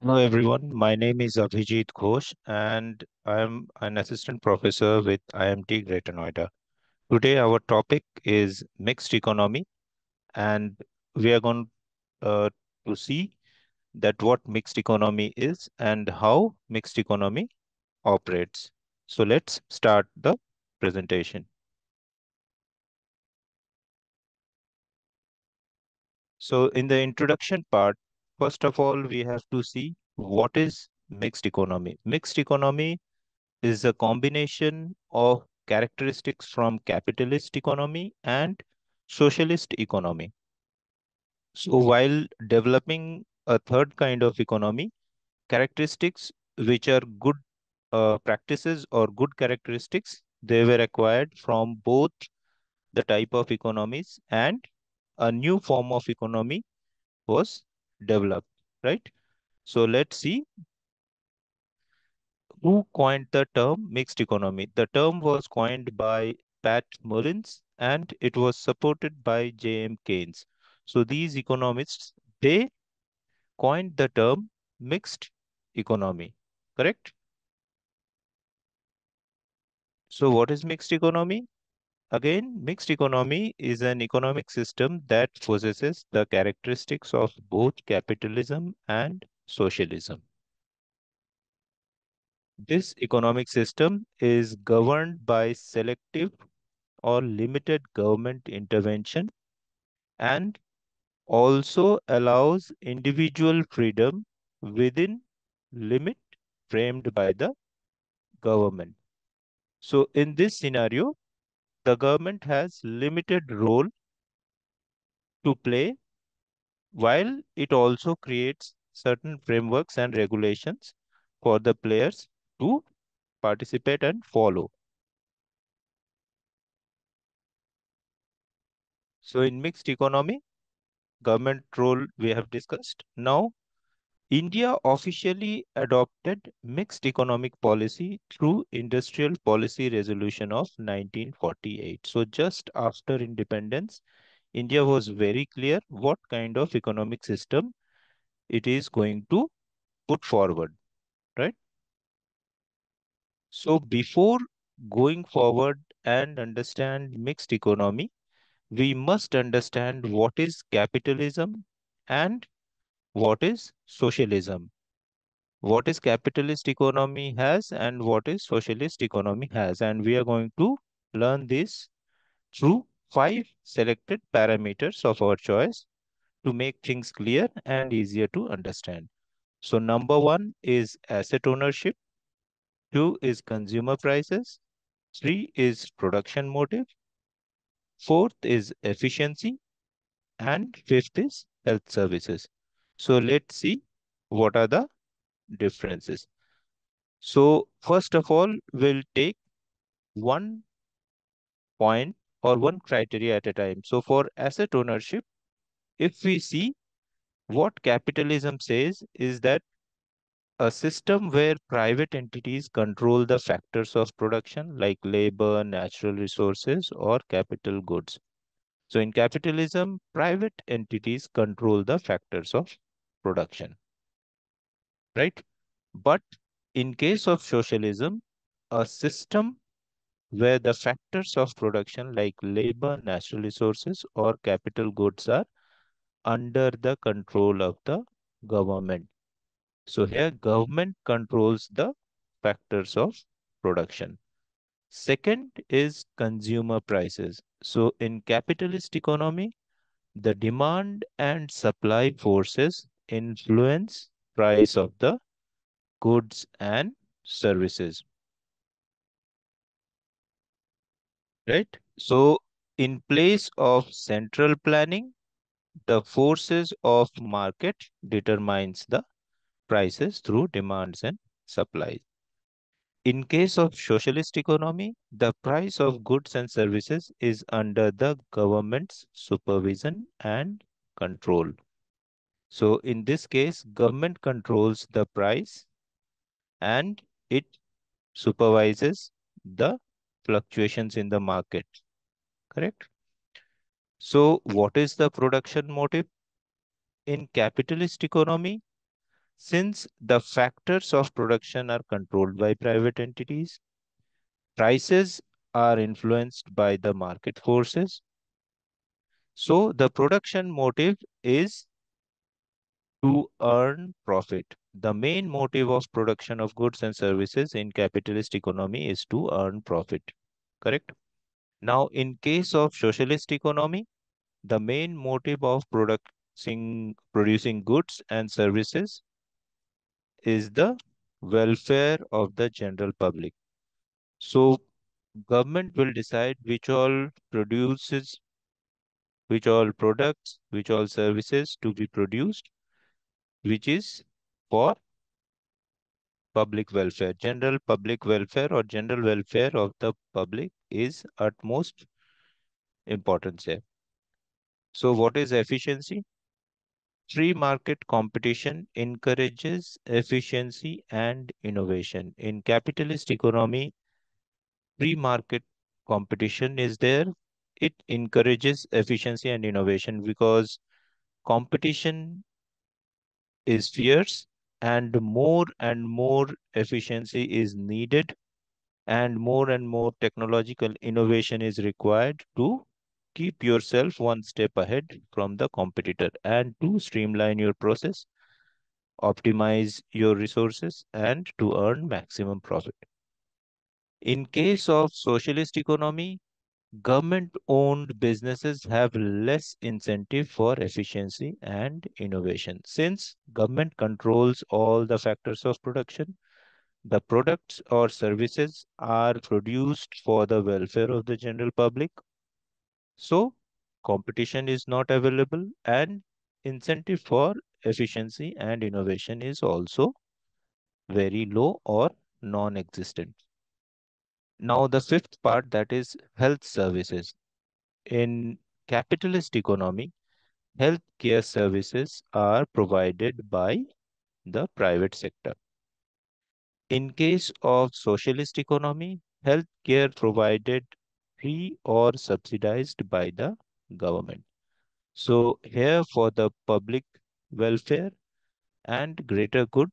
Hello everyone, my name is Abhijit Ghosh and I am an assistant professor with IIMT Greater Noida. Today our topic is mixed economy and we are going uh, to see that what mixed economy is and how mixed economy operates. So let's start the presentation. So in the introduction part, first of all, we have to see what is mixed economy. Mixed economy is a combination of characteristics from capitalist economy and socialist economy. So while developing a third kind of economy, characteristics which are good practices or good characteristics, they were acquired from both the type of economies and a new form of economy was developed, right? So let's see who coined the term mixed economy. The term was coined by Pat Mullins and it was supported by JM Keynes. So these economists, they coined the term mixed economy, correct? So what is mixed economy? Again, mixed economy is an economic system that possesses the characteristics of both capitalism and socialism. This economic system is governed by selective or limited government intervention and also allows individual freedom within limit framed by the government. So in this scenario, the government has limited role to play while it also creates certain frameworks and regulations for the players to participate and follow. So in mixed economy, government role we have discussed. Now India officially adopted mixed economic policy through Industrial Policy Resolution of 1948. So just after independence, India was very clear what kind of economic system it is going to put forward, right? So before going forward and understand mixed economy, we must understand what is capitalism and what is socialism. What is capitalist economy has and what is socialist economy has. And we are going to learn this through five selected parameters of our choice to make things clear and easier to understand. So number one is asset ownership, two is consumer prices, three is production motive, fourth is efficiency, and fifth is health services. So let's see what are the differences. So first of all, we'll take one point or one criteria at a time. So for asset ownership, if we see what capitalism says is that a system where private entities control the factors of production like labor, natural resources, or capital goods. So in capitalism, private entities control the factors of production, right? But in case of socialism, a system where the factors of production like labor, natural resources, or capital goods are under the control of the government. So here government controls the factors of production. Second is consumer prices. So in capitalist economy, the demand and supply forces influence price of the goods and services, right? So in place of central planning, the forces of market determines the prices through demands and supplies. In case of socialist economy, the price of goods and services is under the government's supervision and control. So in this case, government controls the price and it supervises the fluctuations in the market, correct? So what is the production motive? In capitalist economy, Since the factors of production are controlled by private entities, prices are influenced by the market forces. So the production motive is to earn profit. The main motive of production of goods and services in capitalist economy is to earn profit. Correct? Now, in case of socialist economy, the main motive of producing goods and services is the welfare of the general public. So, government will decide which all products, which all services to be produced, which is for public welfare. General public welfare or general welfare of the public is utmost importance here. So, what is efficiency? Free market competition encourages efficiency and innovation. In capitalist economy, free market competition is there. It encourages efficiency and innovation because competition is fierce and more efficiency is needed and more technological innovation is required to keep yourself one step ahead from the competitor and to streamline your process, optimize your resources, and to earn maximum profit. In case of socialist economy, government-owned businesses have less incentive for efficiency and innovation. Since government controls all the factors of production, the products or services are produced for the welfare of the general public. So, competition is not available and incentive for efficiency and innovation is also very low or non-existent. Now, the fifth part, that is health services. In capitalist economy, healthcare services are provided by the private sector. In case of socialist economy, healthcare provided free or subsidized by the government. So here for the public welfare and greater good,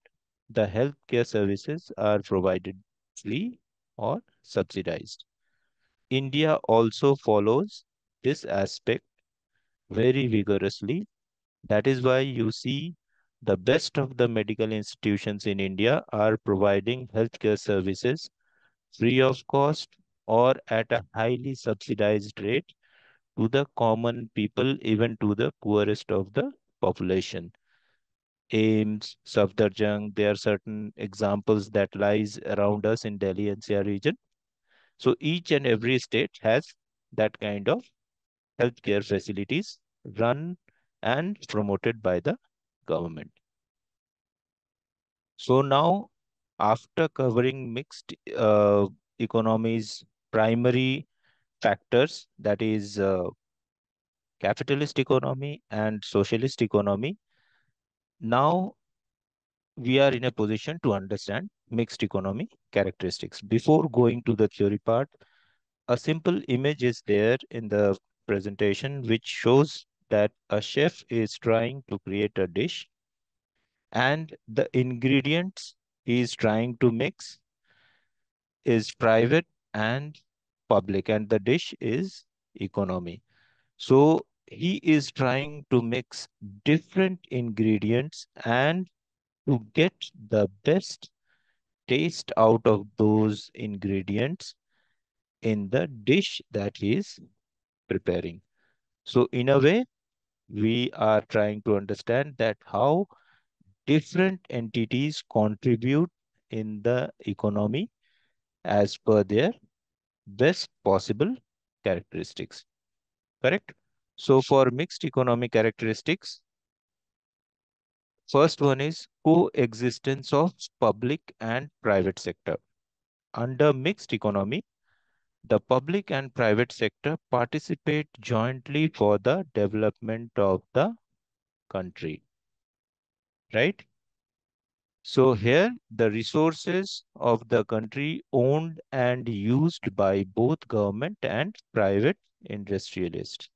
the healthcare services are provided free or subsidized. India also follows this aspect very vigorously. That is why you see the best of the medical institutions in India are providing healthcare services free of cost or at a highly subsidized rate to the common people, even to the poorest of the population. AIMS, Safdarjung, there are certain examples that lies around us in Delhi NCR region. So each and every state has that kind of healthcare facilities run and promoted by the government. So now, after covering mixed economies, primary factors, that is capitalist economy and socialist economy, now we are in a position to understand mixed economy characteristics. Before going to the theory part, a simple image is there in the presentation which shows that a chef is trying to create a dish and the ingredients he is trying to mix is private and public, and the dish is economy. So he is trying to mix different ingredients and to get the best taste out of those ingredients in the dish that he is preparing. So in a way, we are trying to understand that how different entities contribute in the economy as per their best possible characteristics. Correct? So for mixed economy characteristics, first one is coexistence of public and private sector. Under mixed economy, the public and private sector participate jointly for the development of the country, right? So here the resources of the country owned and used by both government and private industrialists.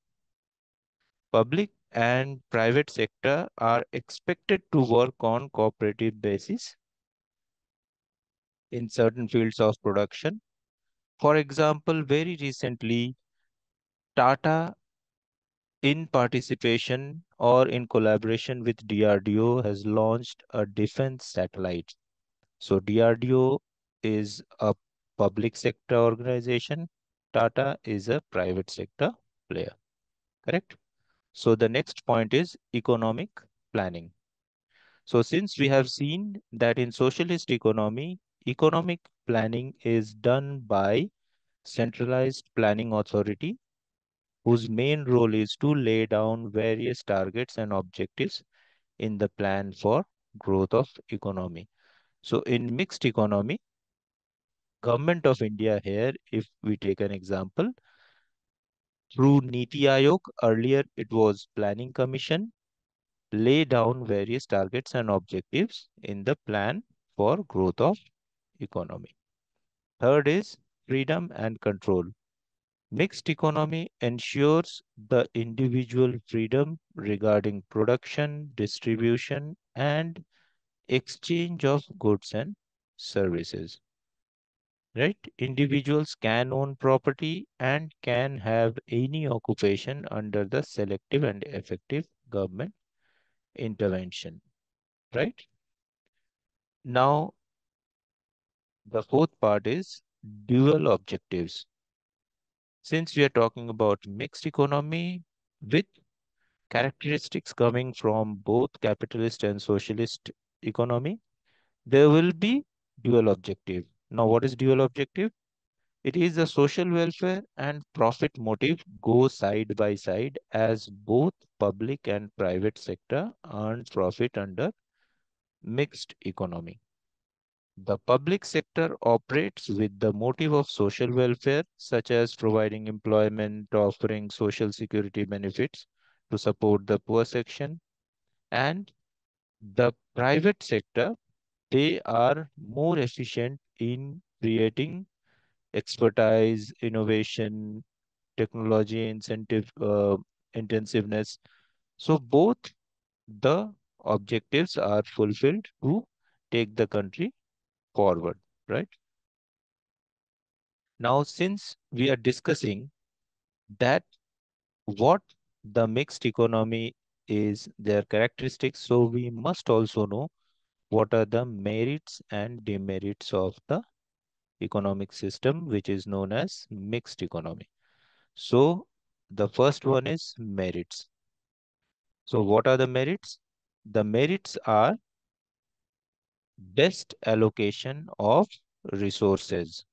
Public and private sector are expected to work on cooperative basis in certain fields of production. For example, very recently, Tata, in participation or in collaboration with DRDO, has launched a defense satellite. So DRDO is a public sector organization. Tata is a private sector player. Correct? So the next point is economic planning. So since we have seen that in socialist economy, economic planning is done by centralized planning authority whose main role is to lay down various targets and objectives in the plan for growth of economy. So in mixed economy, Government of India here, if we take an example, through Niti Aayog, earlier it was Planning Commission, lay down various targets and objectives in the plan for growth of economy. Third is freedom and control. Mixed economy ensures the individual freedom regarding production, distribution, and exchange of goods and services. Right? Individuals can own property and can have any occupation under the selective and effective government intervention. Right? Now, the fourth part is dual objectives. Since we are talking about mixed economy with characteristics coming from both capitalist and socialist economy, there will be dual objective. Now, what is dual objective? It is the social welfare and profit motive go side by side as both public and private sector earn profit under mixed economy. The public sector operates with the motive of social welfare, such as providing employment, offering social security benefits to support the poor section, and the private sector, they are more efficient in creating expertise, innovation, technology intensiveness. So both the objectives are fulfilled to take the country forward, right? Now, since we are discussing that what the mixed economy is, their characteristics, so we must also know what are the merits and demerits of the economic system, which is known as mixed economy. So the first one is merits. So what are the merits? The merits are best allocation of resources.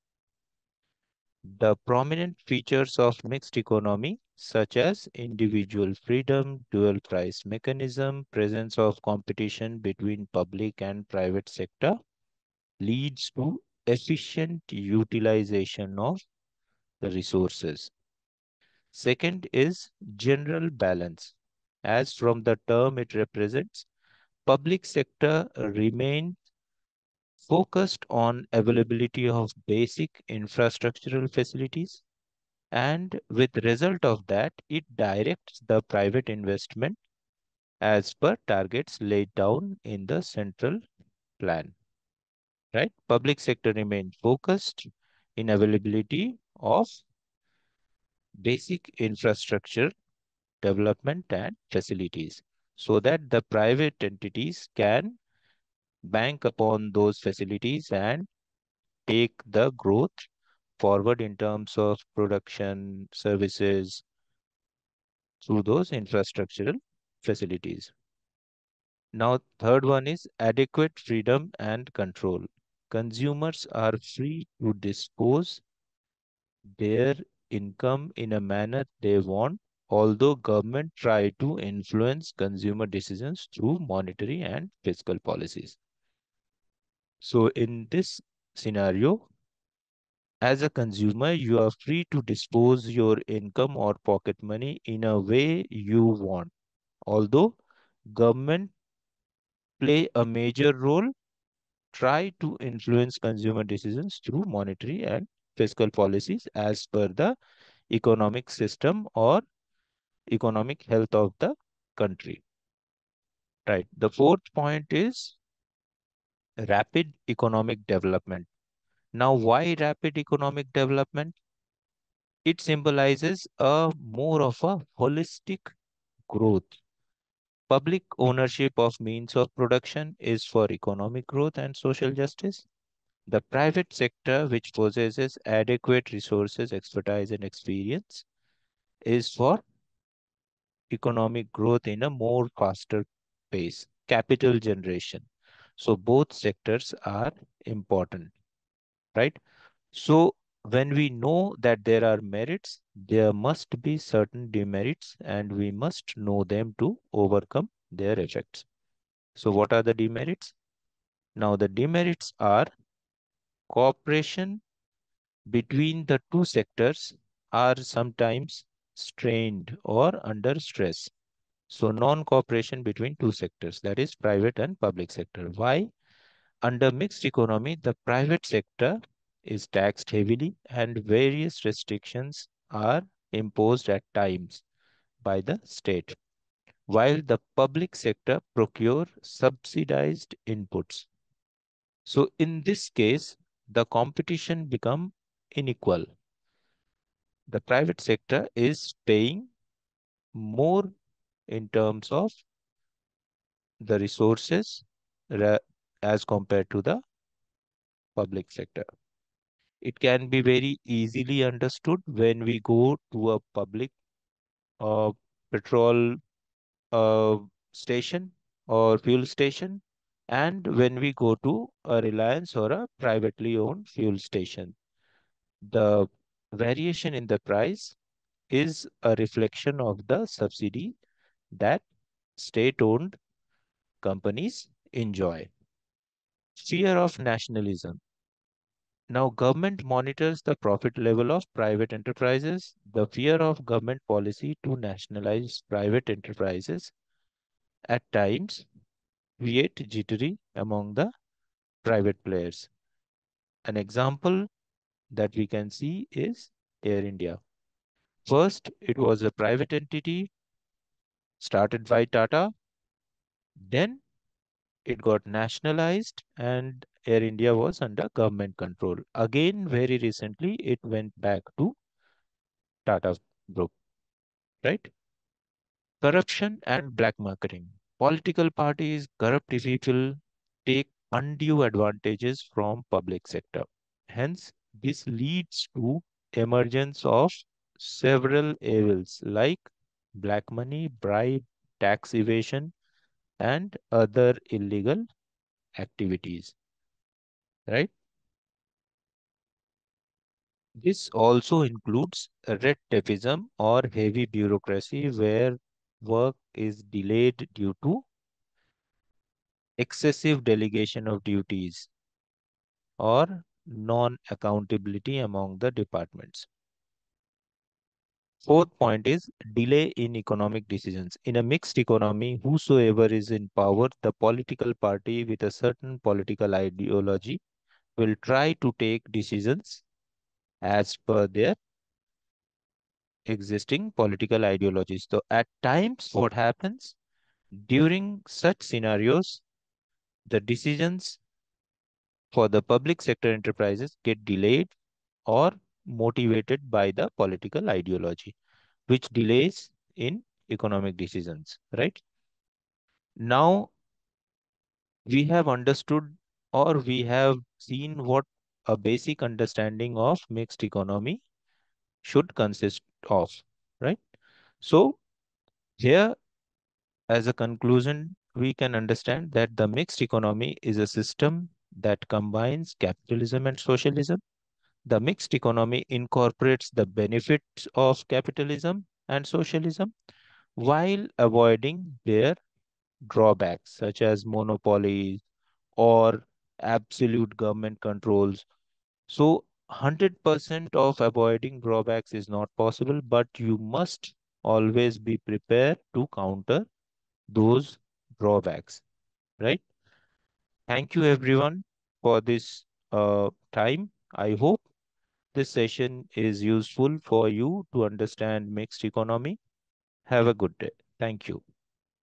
The prominent features of mixed economy, such as individual freedom, dual price mechanism, presence of competition between public and private sector, leads to efficient utilization of the resources. Second is general balance. As from the term it represents, public sector remain focused on availability of basic infrastructural facilities, and with result of that it directs the private investment as per targets laid down in the central plan. Right? Public sector remain focused in availability of basic infrastructure development and facilities so that the private entities can bank upon those facilities and take the growth forward in terms of production services through those infrastructural facilities. Now, third one is adequate freedom and control. Consumers are free to dispose their income in a manner they want, although government try to influence consumer decisions through monetary and fiscal policies. So in this scenario, as a consumer, you are free to dispose your income or pocket money in a way you want. Although government play a major role, try to influence consumer decisions through monetary and fiscal policies as per the economic system or economic health of the country. Right. The fourth point is rapid economic development. Now, why rapid economic development? It symbolizes a more of a holistic growth. Public ownership of means of production is for economic growth and social justice. The private sector, which possesses adequate resources, expertise, and experience, is for economic growth in a more faster pace, capital generation. So both sectors are important, right? So when we know that there are merits, there must be certain demerits, and we must know them to overcome their effects. So what are the demerits? Now the demerits are cooperation between the two sectors are sometimes strained or under stress. So non-cooperation between two sectors, that is private and public sector. Why? Under mixed economy, the private sector is taxed heavily and various restrictions are imposed at times by the state, while the public sector procure subsidized inputs. So in this case, the competition become unequal. The private sector is paying more in terms of the resources as compared to the public sector. It can be very easily understood when we go to a public uh, petrol uh, station or fuel station, and when we go to a Reliance or a privately owned fuel station. The variation in the price is a reflection of the subsidy that state-owned companies enjoy. Fear of nationalism. Now, government monitors the profit level of private enterprises. The fear of government policy to nationalize private enterprises at times create jittery among the private players. An example that we can see is Air India. First, it was a private entity started by Tata. Then it got nationalized and Air India was under government control. Again, very recently, it went back to Tata Group, right? Corruption and black marketing. Political parties, corrupt people take undue advantages from public sector. Hence, this leads to emergence of several evils like black money, bribe, tax evasion, and other illegal activities, right? This also includes red tapeism or heavy bureaucracy where work is delayed due to excessive delegation of duties or non-accountability among the departments. Fourth point is delay in economic decisions. In a mixed economy, whosoever is in power, the political party with a certain political ideology will try to take decisions as per their existing political ideologies. So at times, what happens during such scenarios, the decisions for the public sector enterprises get delayed or motivated by the political ideology, which delays in economic decisions, right? Now we have understood or we have seen what a basic understanding of mixed economy should consist of, right? So here, as a conclusion, we can understand that the mixed economy is a system that combines capitalism and socialism. The mixed economy incorporates the benefits of capitalism and socialism while avoiding their drawbacks, such as monopolies or absolute government controls. So, 100% of avoiding drawbacks is not possible, but you must always be prepared to counter those drawbacks, right? Thank you, everyone, for this time. I hope this session is useful for you to understand mixed economy. Have a good day. Thank you.